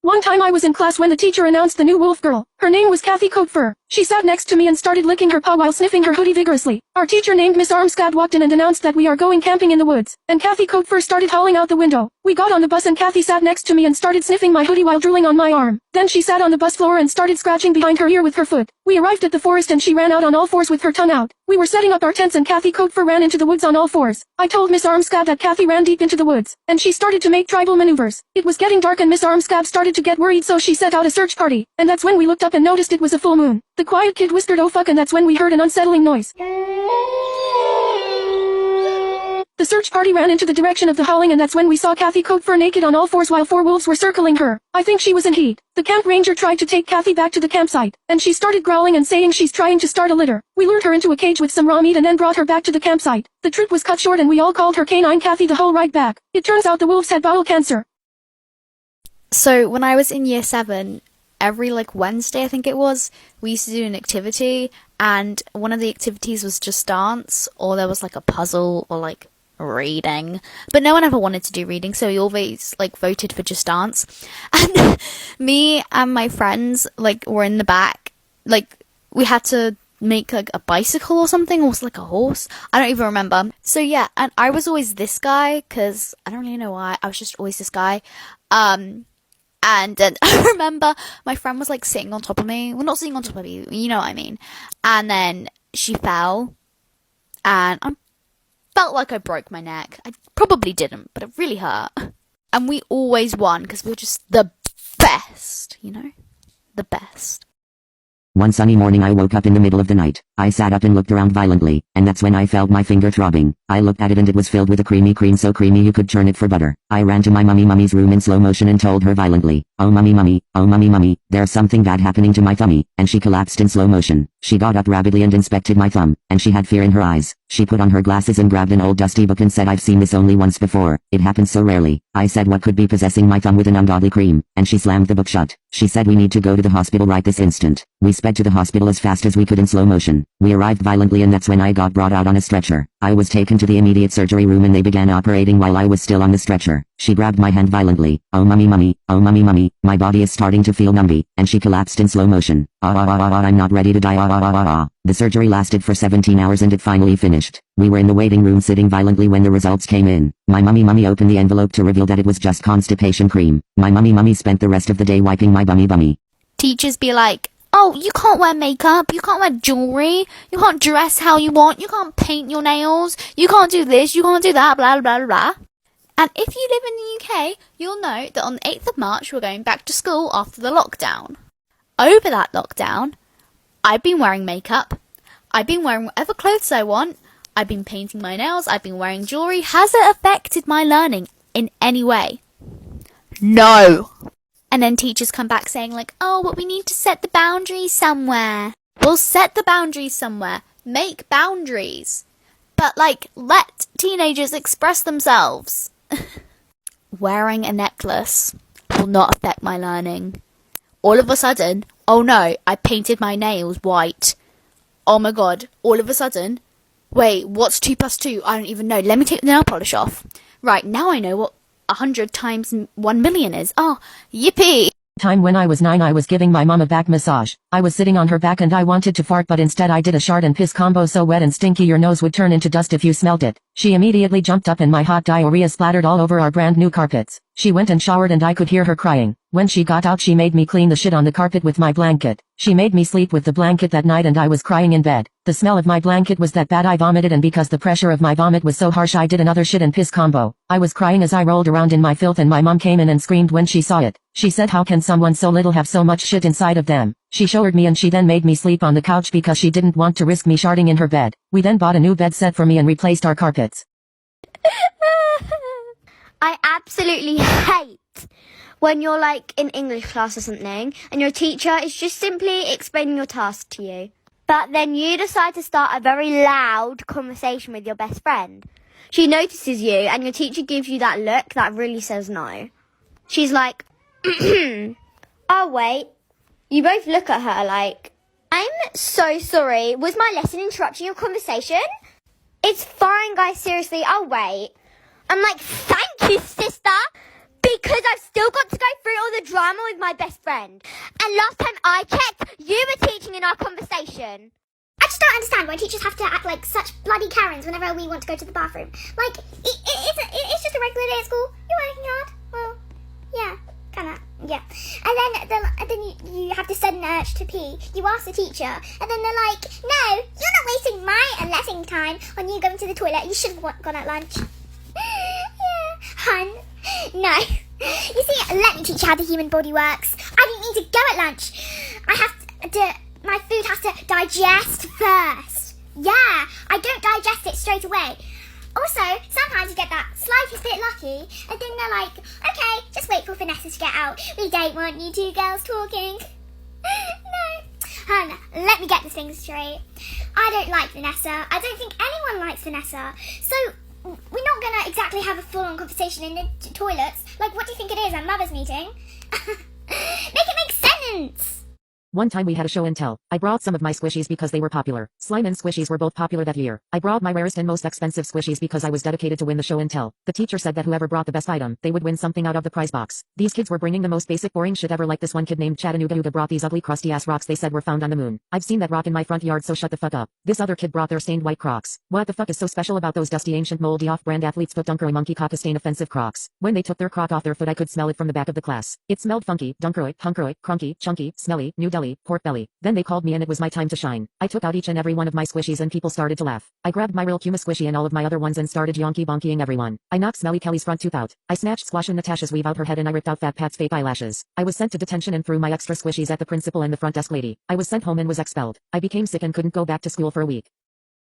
One time I was in class when the teacher announced the new wolf girl. Her name was Kathy Coatfur. She sat next to me and started licking her paw while sniffing her hoodie vigorously. Our teacher named Miss Armscad walked in and announced that we are going camping in the woods, and Kathy Coatfur started howling out the window. We got on the bus and Kathy sat next to me and started sniffing my hoodie while drooling on my arm. Then she sat on the bus floor and started scratching behind her ear with her foot. We arrived at the forest and she ran out on all fours with her tongue out. We were setting up our tents and Kathy Coatfur ran into the woods on all fours. I told Miss Armscad that Kathy ran deep into the woods, and she started to make tribal maneuvers. It was getting dark and Miss Armscad started to get worried, so she set out a search party, and that's when we looked up and noticed it was a full moon. The quiet kid whispered, "Oh fuck," and that's when we heard an unsettling noise. The search party ran into the direction of the howling, and that's when we saw Kathy Coatfur naked on all fours while 4 wolves were circling her. I think she was in heat. The camp ranger tried to take Kathy back to the campsite, and she started growling and saying she's trying to start a litter. We lured her into a cage with some raw meat and then brought her back to the campsite. The trip was cut short and we all called her Canine Kathy the whole ride back. It turns out the wolves had bowel cancer. So when I was in year 7, every Wednesday I think it was, we used to do an activity, and one of the activities was just dance, or there was a puzzle or reading, but no one ever wanted to do reading, so we always voted for just dance. And me and my friends were in the back, we had to make a bicycle or something, or was a horse, I don't even remember. So yeah, and I was always this guy, because I don't really know why, I was just always this guy. And then I remember my friend was sitting on top of me. Well, not sitting on top of me, you know what I mean. And then she fell, and I felt like I broke my neck. I probably didn't, but it really hurt. And we always won because we were just the best, the best. One sunny morning I woke up in the middle of the night. I sat up and looked around violently, and that's when I felt my finger throbbing. I looked at it and it was filled with a creamy cream, so creamy you could churn it for butter. I ran to my mummy's room in slow motion and told her violently, "Oh mummy, there's something bad happening to my tummy," and she collapsed in slow motion. She got up rapidly and inspected my thumb, and she had fear in her eyes. She put on her glasses and grabbed an old dusty book and said, "I've seen this only once before. It happens so rarely." I said what could be possessing my thumb with an ungodly cream, and she slammed the book shut. She said, "We need to go to the hospital right this instant." We sped to the hospital as fast as we could in slow motion. We arrived violently, and that's when I got brought out on a stretcher. I was taken to the immediate surgery room and they began operating while I was still on the stretcher. She grabbed my hand violently. "Oh mummy, my body is starting to feel numby," and she collapsed in slow motion. I'm not ready to die. The surgery lasted for 17 hours and it finally finished. We were in the waiting room sitting violently when the results came in. My mummy opened the envelope to reveal that it was just constipation cream. My mummy spent the rest of the day wiping my bummy. Teachers be like, "Oh, you can't wear makeup, you can't wear jewelry, you can't dress how you want, you can't paint your nails, you can't do this, you can't do that, blah blah blah." And if you live in the UK, you'll know that on the 8th of March we're going back to school after the lockdown. Over that lockdown, I've been wearing makeup, I've been wearing whatever clothes I want, I've been painting my nails, I've been wearing jewelry. Has it affected my learning in any way? No! And then teachers come back saying "Oh, but we need to set the boundaries somewhere." We'll set the boundaries somewhere. Make boundaries. But let teenagers express themselves. Wearing a necklace will not affect my learning. All of a sudden, oh no, I painted my nails white. Oh my god, all of a sudden, wait, what's 2 plus 2? I don't even know. Let me take the nail polish off. Right, now I know what 100 times 1 million is. Oh, yippee! Time when I was 9, I was giving my mom a back massage. I was sitting on her back and I wanted to fart, but instead I did a shart and piss combo so wet and stinky your nose would turn into dust if you smelled it. She immediately jumped up and my hot diarrhea splattered all over our brand new carpets. She went and showered and I could hear her crying. When she got out, she made me clean the shit on the carpet with my blanket. She made me sleep with the blanket that night and I was crying in bed. The smell of my blanket was that bad I vomited, and because the pressure of my vomit was so harsh I did another shit and piss combo. I was crying as I rolled around in my filth and my mom came in and screamed when she saw it. She said, "How can someone so little have so much shit inside of them?" She showered me and she then made me sleep on the couch because she didn't want to risk me sharting in her bed. We then bought a new bed set for me and replaced our carpets. I absolutely hate when you're in English class or something and your teacher is just simply explaining your task to you. But then you decide to start a very loud conversation with your best friend. She notices you and your teacher gives you that look that really says no. She's like, "Oh wait." You both look at her "I'm so sorry. Was my lesson interrupting your conversation?" "It's fine, guys, seriously, I'll wait." I'm like, "Thank you, sister. Be Because I've still got to go through all the drama with my best friend. And last time I checked, you were teaching in our conversation. I just don't understand why teachers have to act like such bloody Karens whenever we want to go to the bathroom. Like, it's just a regular day at school. You're working hard. Well, yeah, kinda, yeah. And then you have the sudden urge to pee. You ask the teacher, and then they're like, no, you're not wasting my lesson time on you going to the toilet. You should have gone at lunch. Yeah, hun. No. You see, let me teach you how the human body works. I didn't need to go at lunch. My food has to digest first. Yeah, I don't digest it straight away. Also, sometimes you get that slightest bit lucky, and then they're like, okay, just wait for Vanessa to get out. We don't want you two girls talking. No. Hun, let me get this thing straight. I don't like Vanessa. I don't think anyone likes Vanessa. So, we're not going to exactly have a full-on conversation in the toilets. Like, what do you think it is, a mother's meeting? Make it make sense! One time we had a show and tell. I brought some of my squishies because they were popular. Slime and squishies were both popular that year. I brought my rarest and most expensive squishies because I was dedicated to win the show and tell. The teacher said that whoever brought the best item, they would win something out of the prize box. These kids were bringing the most basic boring shit ever, like this one kid named Chattanooga who brought these ugly crusty ass rocks they said were found on the moon. I've seen that rock in my front yard, so shut the fuck up. This other kid brought their stained white Crocs. What the fuck is so special about those dusty ancient moldy off-brand athlete's foot dunkeroy monkey cock stain offensive Crocs? When they took their croc off their foot I could smell it from the back of the class. It smelled funky, dunkeroy, hunkeroy, crunky, chunky, smelly, New Delhi, pork belly. Then they called me and it was my time to shine. I took out each and every one of my squishies and people started to laugh. I grabbed my real Kuma squishy and all of my other ones and started yonky bonkying everyone. I knocked Smelly Kelly's front tooth out. I snatched Squash and Natasha's weave out her head and I ripped out Fat Pat's fake eyelashes. I was sent to detention and threw my extra squishies at the principal and the front desk lady. I was sent home and was expelled. I became sick and couldn't go back to school for a week.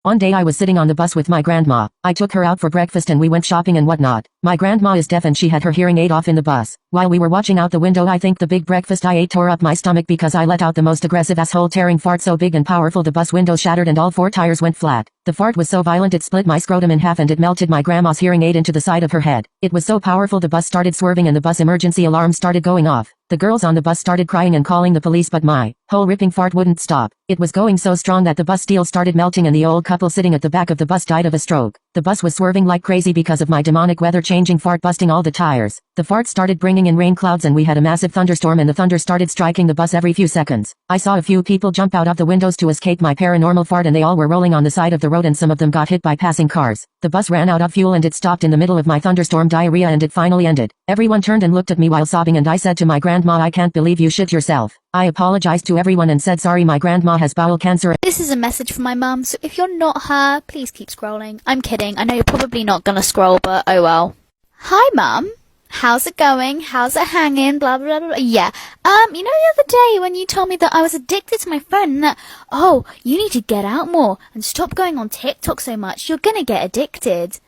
One day I was sitting on the bus with my grandma. I took her out for breakfast and we went shopping and whatnot. My grandma is deaf and she had her hearing aid off in the bus. While we were watching out the window I think the big breakfast I ate tore up my stomach because I let out the most aggressive asshole tearing fart so big and powerful the bus window shattered and all 4 tires went flat. The fart was so violent it split my scrotum in half and it melted my grandma's hearing aid into the side of her head. It was so powerful the bus started swerving and the bus emergency alarm started going off. The girls on the bus started crying and calling the police but my whole ripping fart wouldn't stop. It was going so strong that the bus steel started melting and the old couple sitting at the back of the bus died of a stroke. The bus was swerving like crazy because of my demonic weather changing fart busting all the tires. The fart started bringing in rain clouds and we had a massive thunderstorm and the thunder started striking the bus every few seconds. I saw a few people jump out of the windows to escape my paranormal fart and they all were rolling on the side of the road and some of them got hit by passing cars. The bus ran out of fuel and it stopped in the middle of my thunderstorm diarrhea and it finally ended. Everyone turned and looked at me while sobbing and I said to my grandma, I can't believe you shit yourself. I apologized to everyone and said sorry, my grandma has bowel cancer. This is a message from my mum, so if you're not her, please keep scrolling. I'm kidding. I know you're probably not gonna scroll, but oh well. Hi, Mum. How's it going? How's it hanging? Blah, blah, blah. Yeah. You know the other day when you told me that I was addicted to my phone and that, oh, you need to get out more and stop going on TikTok so much. You're gonna get addicted.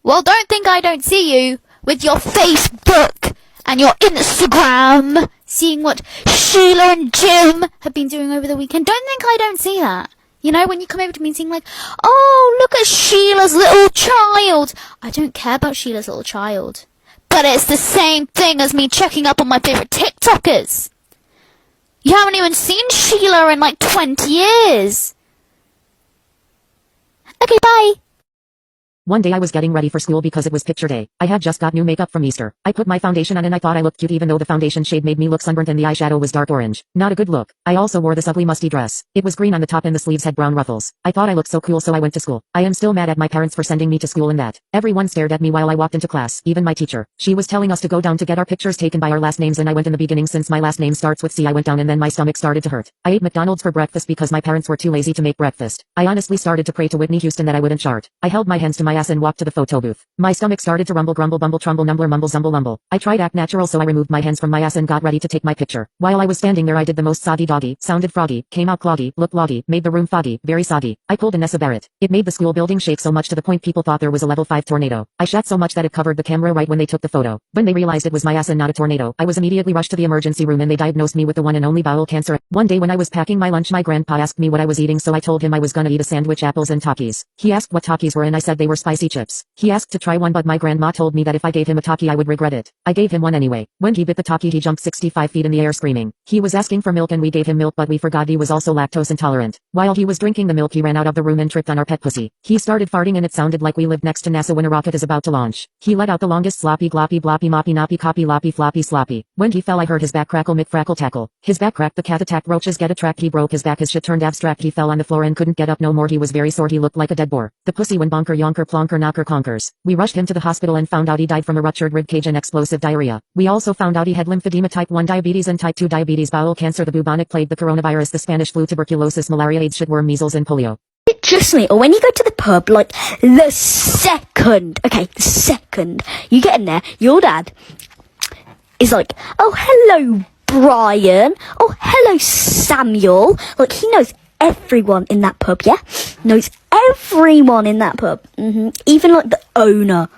Well, don't think I don't see you with your Facebook and your Instagram, seeing what Sheila and Jim have been doing over the weekend. Don't think I don't see that. You know, when you come over to me and saying like, oh, look at Sheila's little child. I don't care about Sheila's little child. But it's the same thing as me checking up on my favorite TikTokers. You haven't even seen Sheila in like 20 years. Okay, bye. One day I was getting ready for school because it was picture day. I had just got new makeup from Easter. I put my foundation on and I thought I looked cute even though the foundation shade made me look sunburnt and the eyeshadow was dark orange. Not a good look. I also wore this ugly musty dress. It was green on the top and the sleeves had brown ruffles. I thought I looked so cool so I went to school. I am still mad at my parents for sending me to school in that. Everyone stared at me while I walked into class, even my teacher. She was telling us to go down to get our pictures taken by our last names and I went in the beginning since my last name starts with C. I went down and then my stomach started to hurt. I ate McDonald's for breakfast because my parents were too lazy to make breakfast. I honestly started to pray to Whitney Houston that I wouldn't shart. I held my hands to my ass and walked to the photo booth. My stomach started to rumble, grumble, bumble, trumble, numbler, mumble, zumble, lumble. I tried act natural so I removed my hands from my ass and got ready to take my picture. While I was standing there I did the most soggy doggy, sounded froggy, came out cloggy, looked loggy, made the room foggy, very soggy. I pulled a Nessa Barrett. It made the school building shake so much to the point people thought there was a level 5 tornado. I shat so much that it covered the camera right when they took the photo. When they realized it was my ass and not a tornado, I was immediately rushed to the emergency room and they diagnosed me with the one and only bowel cancer. One day when I was packing my lunch my grandpa asked me what I was eating so I told him I was gonna eat a sandwich, apples and Takis. He asked what Takis were and I said they were spicy spicy chips. He asked to try one but my grandma told me that if I gave him a Taki I would regret it. I gave him one anyway. When he bit the Taki he jumped 65 feet in the air screaming. He was asking for milk and we gave him milk but we forgot he was also lactose intolerant. While he was drinking the milk he ran out of the room and tripped on our pet pussy. He started farting and it sounded like we lived next to NASA when a rocket is about to launch. He let out the longest sloppy gloppy bloppy moppy noppy copy loppy floppy sloppy. When he fell I heard his back crackle McFrackle tackle. His back cracked, the cat attacked, roaches get attract, he broke his back, his shit turned abstract, he fell on the floor and couldn't get up no more, he was very sore, he looked like a dead boar. The pussy went bonker yonker plonker knocker conkers. We rushed him to the hospital and found out he died from a ruptured rib cage and explosive diarrhea. We also found out he had lymphedema, type 1 diabetes and type 2 diabetes, bowel cancer, the bubonic plague, the coronavirus, the Spanish flu, tuberculosis, malaria, AIDS, shitworm, measles and polio. Trust me, or when you go to the pub, like, the second you get in there, your dad is like, oh, hello, Brian. Oh, hello, Samuel. Like, he knows everyone in that pub, yeah? Knows everyone in that pub. Even, like, the owner.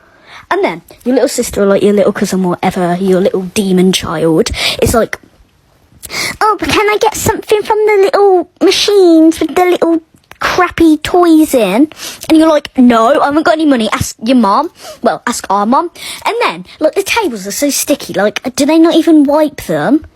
And then, your little sister, or, like, your little cousin, whatever, your little demon child, is like, oh, but can I get something from the little machines with the little crappy toys in? And you're like, no, I haven't got any money. Ask your mom. Well, ask our mom. And then, look, the tables are so sticky. Like, do they not even wipe them?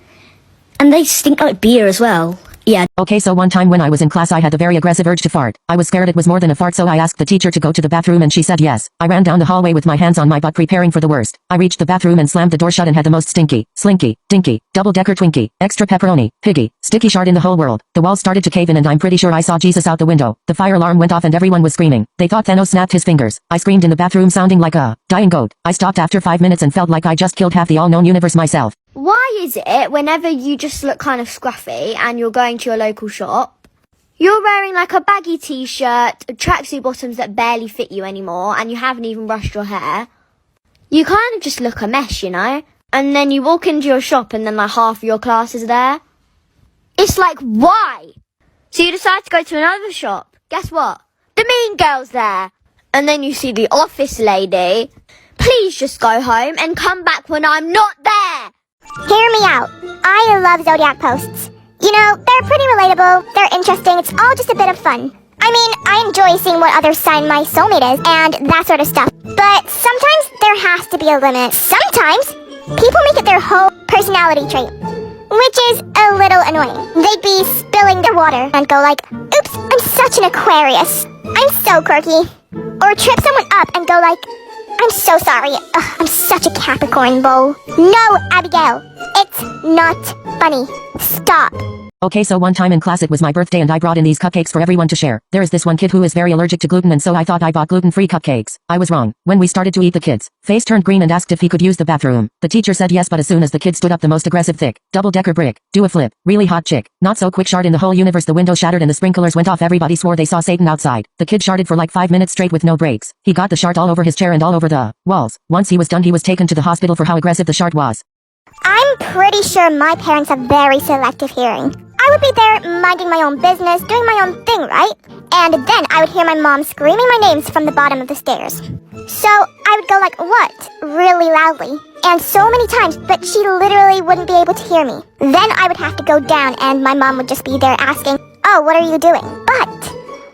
And they stink like beer as well. Yeah. Okay, so one time when I was in class I had a very aggressive urge to fart. I was scared it was more than a fart, so I asked the teacher to go to the bathroom and she said yes. I ran down the hallway with my hands on my butt preparing for the worst. I reached the bathroom and slammed the door shut and had the most stinky, slinky, dinky, double-decker Twinkie, extra pepperoni, piggy, sticky shard in the whole world. The walls started to cave in and I'm pretty sure I saw Jesus out the window. The fire alarm went off and everyone was screaming. They thought Thanos snapped his fingers. I screamed in the bathroom sounding like a dying goat. I stopped after 5 minutes and felt like I just killed half the all-known universe myself. Why is it whenever you just look kind of scruffy and you're going to your local shop, you're wearing like a baggy t-shirt, tracksuit bottoms that barely fit you anymore, and you haven't even brushed your hair? You kind of just look a mess, you know? And then you walk into your shop and then like half of your class is there. It's like, why? So you decide to go to another shop. Guess what? The mean girl's there. And then you see the office lady. Please just go home and come back when I'm not there. Hear me out. I love Zodiac posts. You know, they're pretty relatable, they're interesting, it's all just a bit of fun. I mean, I enjoy seeing what other sign my soulmate is, and that sort of stuff. But sometimes there has to be a limit. Sometimes, people make it their whole personality trait, which is a little annoying. They'd be spilling their water and go like, oops, I'm such an Aquarius. I'm so quirky. Or trip someone up and go like, I'm so sorry. Ugh, I'm such a Capricorn bull. No, Abigail. It's not funny. Stop. Okay, so one time in class it was my birthday and I brought in these cupcakes for everyone to share. There is this one kid who is very allergic to gluten and so I thought I bought gluten-free cupcakes. I was wrong. When we started to eat, the kid's face turned green and asked if he could use the bathroom. The teacher said yes, but as soon as the kid stood up, the most aggressive thick, double-decker brick, do a flip, really hot chick, not so quick shard in the whole universe, the window shattered and the sprinklers went off, everybody swore they saw Satan outside. The kid sharded for like 5 minutes straight with no breaks. He got the shart all over his chair and all over the walls. Once he was done he was taken to the hospital for how aggressive the shart was. I'm pretty sure my parents have very selective hearing. I would be there minding my own business, doing my own thing, right? And then I would hear my mom screaming my names from the bottom of the stairs. So I would go like, what? Really loudly. And so many times, but she literally wouldn't be able to hear me. Then I would have to go down and my mom would just be there asking, oh, what are you doing? But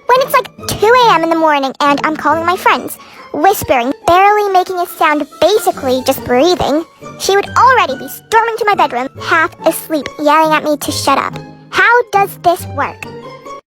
when it's like 2 a.m. in the morning and I'm calling my friends, whispering, barely making a sound, basically just breathing, she would already be storming to my bedroom, half asleep, yelling at me to shut up. How does this work?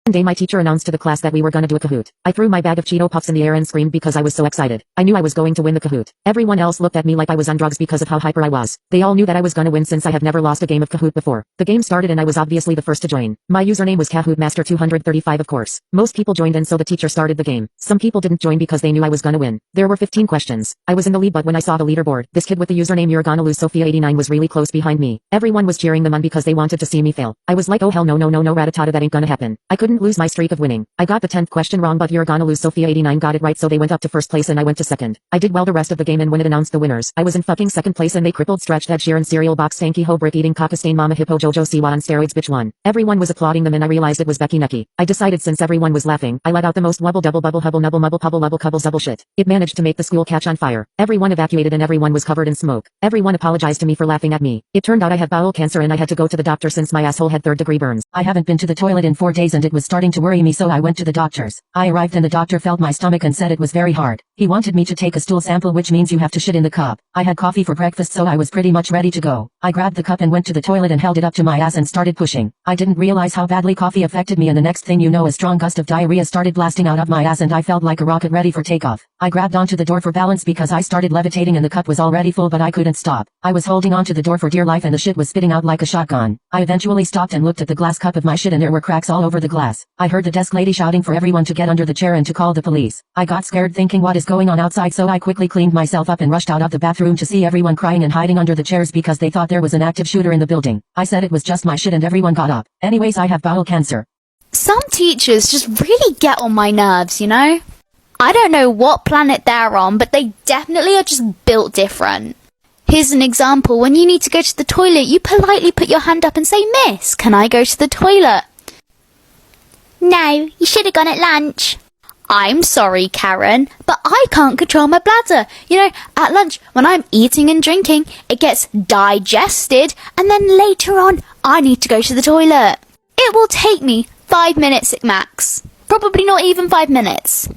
One day my teacher announced to the class that we were gonna do a Kahoot. I threw my bag of Cheeto Puffs in the air and screamed because I was so excited. I knew I was going to win the Kahoot. Everyone else looked at me like I was on drugs because of how hyper I was. They all knew that I was gonna win since I have never lost a game of Kahoot before. The game started and I was obviously the first to join. My username was Kahoot Master 235, of course. Most people joined and so the teacher started the game. Some people didn't join because they knew I was gonna win. There were 15 questions. I was in the lead, but when I saw the leaderboard, this kid with the username You're Gonna Lose Sophia 89 was really close behind me. Everyone was cheering them on because they wanted to see me fail. I was like, oh hell no, ratatata, that ain't gonna happen. I couldn't lose my streak of winning. I got the 10th question wrong, but You're Gonna Lose Sophia 89 got it right, so they went up to first place and I went to second. I did well the rest of the game, and when it announced the winners, I was in fucking second place and they crippled stretched Ed Sheeran cereal box stanky ho brick eating cockastain mama hippo Jojo Siwa on steroids bitch won. Everyone was applauding them and I realized it was Becky Nucky. I decided since everyone was laughing, I let out the most wubble double bubble hubble nubble mubble pubble lubble cubble zubble shit. It managed to make the school catch on fire. Everyone evacuated and everyone was covered in smoke. Everyone apologized to me for laughing at me. It turned out I had bowel cancer and I had to go to the doctor since my asshole had 3rd-degree burns. I haven't been to the toilet in 4 days and it was was starting to worry me, so I went to the doctor's. I arrived and the doctor felt my stomach and said it was very hard. He wanted me to take a stool sample, which means you have to shit in the cup. I had coffee for breakfast, so I was pretty much ready to go. I grabbed the cup and went to the toilet and held it up to my ass and started pushing. I didn't realize how badly coffee affected me, and the next thing you know, a strong gust of diarrhea started blasting out of my ass and I felt like a rocket ready for takeoff. I grabbed onto the door for balance because I started levitating and the cup was already full, but I couldn't stop. I was holding onto the door for dear life and the shit was spitting out like a shotgun. I eventually stopped and looked at the glass cup of my shit and there were cracks all over the glass. I heard the desk lady shouting for everyone to get under the chair and to call the police. I got scared thinking what is going on outside, so I quickly cleaned myself up and rushed out of the bathroom to see everyone crying and hiding under the chairs because they thought there was an active shooter in the building. I said it was just my shit and everyone got up. Anyways, I have bowel cancer. Some teachers just really get on my nerves, you know? I don't know what planet they're on, but they definitely are just built different. Here's an example. When you need to go to the toilet, you politely put your hand up and say, "Miss, can I go to the toilet?" No, you should have gone at lunch. I'm sorry, Karen, but I can't control my bladder. You know, at lunch, when I'm eating and drinking, it gets digested, and then later on, I need to go to the toilet. It will take me 5 minutes at max. Probably not even 5 minutes.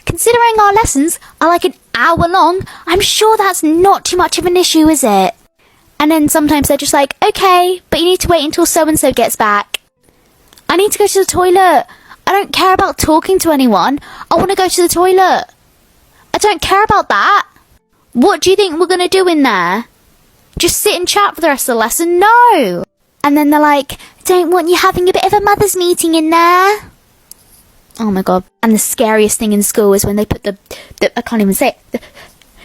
Considering our lessons are like an hour long, I'm sure that's not too much of an issue, is it? And then sometimes they're just like, "Okay, but you need to wait until so-and-so gets back. I need to go to the toilet. I don't care about talking to anyone. I want to go to the toilet. I don't care about that. What do you think we're going to do in there? Just sit and chat for the rest of the lesson? No." And then they're like, "Don't want you having a bit of a mother's meeting in there." Oh my god. And the scariest thing in school is when they put the I can't even say it, the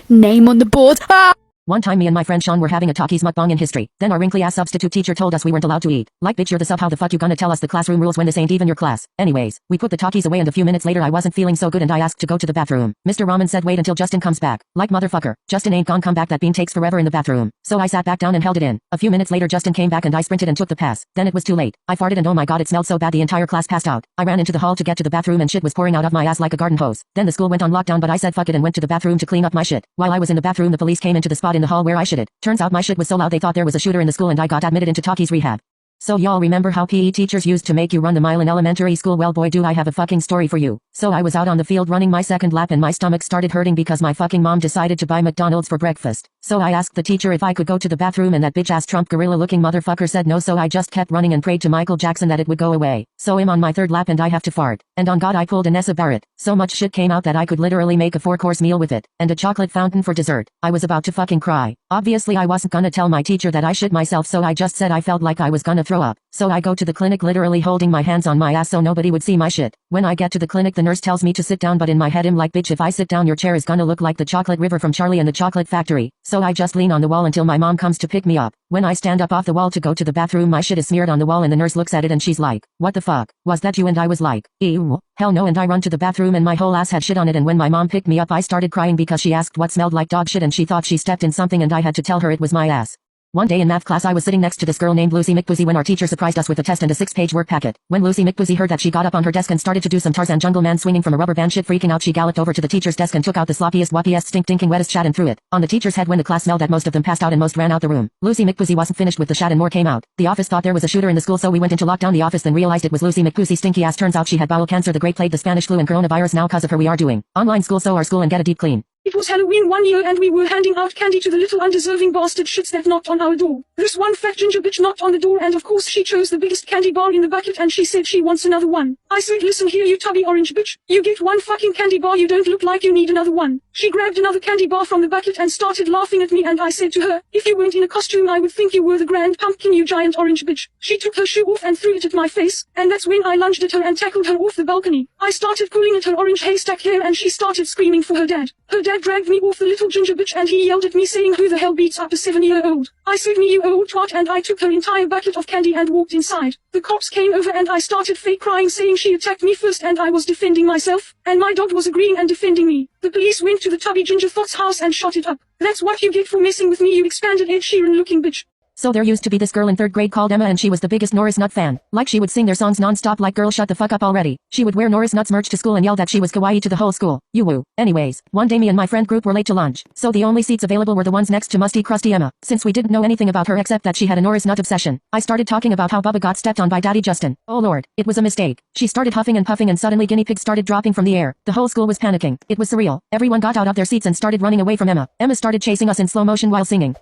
name on the board. Ah! One time me and my friend Sean were having a talkies mukbang in history. Then our wrinkly ass substitute teacher told us we weren't allowed to eat. Like, bitch, you're the sub, how the fuck you gonna tell us the classroom rules when this ain't even your class? Anyways, we put the talkies away and a few minutes later I wasn't feeling so good and I asked to go to the bathroom. Mr. Rahman said wait until Justin comes back. Like, motherfucker, Justin ain't gonna come back, that bean takes forever in the bathroom. So I sat back down and held it in. A few minutes later Justin came back and I sprinted and took the pass. Then it was too late. I farted and oh my god, it smelled so bad the entire class passed out. I ran into the hall to get to the bathroom and shit was pouring out of my ass like a garden hose. Then the school went on lockdown, but I said fuck it and went to the bathroom to clean up my shit. While I was in the bathroom, the police came into the spot in the hall where I shitted. Turns out my shit was so loud they thought there was a shooter in the school and I got admitted into talkies rehab. So y'all remember how PE teachers used to make you run the mile in elementary school? Well boy do I have a fucking story for you. So I was out on the field running my second lap and my stomach started hurting because my fucking mom decided to buy McDonald's for breakfast. So I asked the teacher if I could go to the bathroom and that bitch ass Trump gorilla looking motherfucker said no, so I just kept running and prayed to Michael Jackson that it would go away. So I'm on my third lap and I have to fart. And on God I pulled a Nessa Barrett. So much shit came out that I could literally make a 4-course meal with it. And a chocolate fountain for dessert. I was about to fucking cry. Obviously I wasn't gonna tell my teacher that I shit myself, so I just said I felt like I was gonna throw up. So I go to the clinic literally holding my hands on my ass so nobody would see my shit. When I get to the clinic the nurse tells me to sit down, but in my head I'm like, bitch, if I sit down your chair is gonna look like the chocolate river from Charlie and the Chocolate Factory. So I just lean on the wall until my mom comes to pick me up. When I stand up off the wall to go to the bathroom my shit is smeared on the wall and the nurse looks at it and she's like, "What the fuck? Was that you?" And I was like, "Ew, hell no," and I run to the bathroom and my whole ass had shit on it, and when my mom picked me up I started crying because she asked what smelled like dog shit and she thought she stepped in something and I had to tell her it was my ass. One day in math class I was sitting next to this girl named Lucy McBoozy when our teacher surprised us with a test and a 6-page work packet. When Lucy McBoozy heard that, she got up on her desk and started to do some Tarzan jungle man swinging from a rubber band shit. Freaking out, she galloped over to the teacher's desk and took out the sloppiest, wappiest, stink-dinking, wettest shat and threw it on the teacher's head. When the class smelled that, most of them passed out and most ran out the room. Lucy McBoozy wasn't finished with the shat and more came out. The office thought there was a shooter in the school, so we went into lockdown. The office then realized it was Lucy McBoozy stinky ass. Turns out she had bowel cancer, the Great Plague, the Spanish flu and coronavirus. Now cause of her we are doing online school, so our school and get a deep clean. It was Halloween one year and we were handing out candy to the little undeserving bastard shits that knocked on our door. This one fat ginger bitch knocked on the door and of course she chose the biggest candy bar in the bucket and she said she wants another one. I said, "Listen here you tubby orange bitch, you get one fucking candy bar, you don't look like you need another one." She grabbed another candy bar from the bucket and started laughing at me and I said to her, "If you weren't in a costume I would think you were the grand pumpkin, you giant orange bitch." She took her shoe off and threw it at my face, and that's when I lunged at her and tackled her off the balcony. I started pulling at her orange haystack hair and she started screaming for her dad. Her dad dragged me off the little ginger bitch and he yelled at me saying, "Who the hell beats up a 7-year-old? I said, "Me, you old twat," and I took her entire bucket of candy and walked inside. The cops came over and I started fake crying saying she attacked me first and I was defending myself, and my dog was agreeing and defending me. The police went to the tubby ginger thought's house and shot it up. That's what you get for messing with me, you expanded Ed Sheeran looking bitch. So there used to be this girl in 3rd grade called Emma and she was the biggest Norris Nut fan. Like she would sing their songs non-stop like girl shut the fuck up already. She would wear Norris Nuts merch to school and yell that she was kawaii to the whole school. You woo. Anyways, one day me and my friend group were late to lunch. So the only seats available were the ones next to musty crusty Emma. Since we didn't know anything about her except that she had a Norris Nut obsession, I started talking about how Bubba got stepped on by Daddy Justin. Oh lord, it was a mistake. She started huffing and puffing and suddenly guinea pigs started dropping from the air. The whole school was panicking. It was surreal. Everyone got out of their seats and started running away from Emma. Emma started chasing us in slow motion while singing.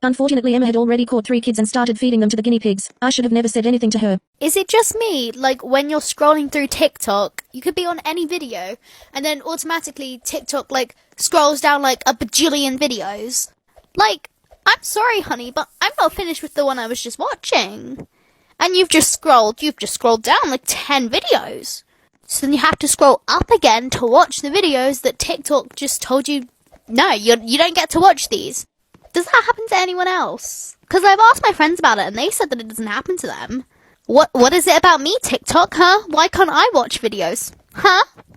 Unfortunately, Emma had already caught 3 kids and started feeding them to the guinea pigs. I should have never said anything to her. Is it just me, like when you're scrolling through TikTok, you could be on any video, and then automatically TikTok like scrolls down like a bajillion videos? Like, I'm sorry honey, but I'm not finished with the one I was just watching. And you've just scrolled down like 10 videos. So then you have to scroll up again to watch the videos that TikTok just told you, no, you don't get to watch these. Does that happen to anyone else? Because I've asked my friends about it and they said that it doesn't happen to them. What is it about me, TikTok, huh? Why can't I watch videos? Huh?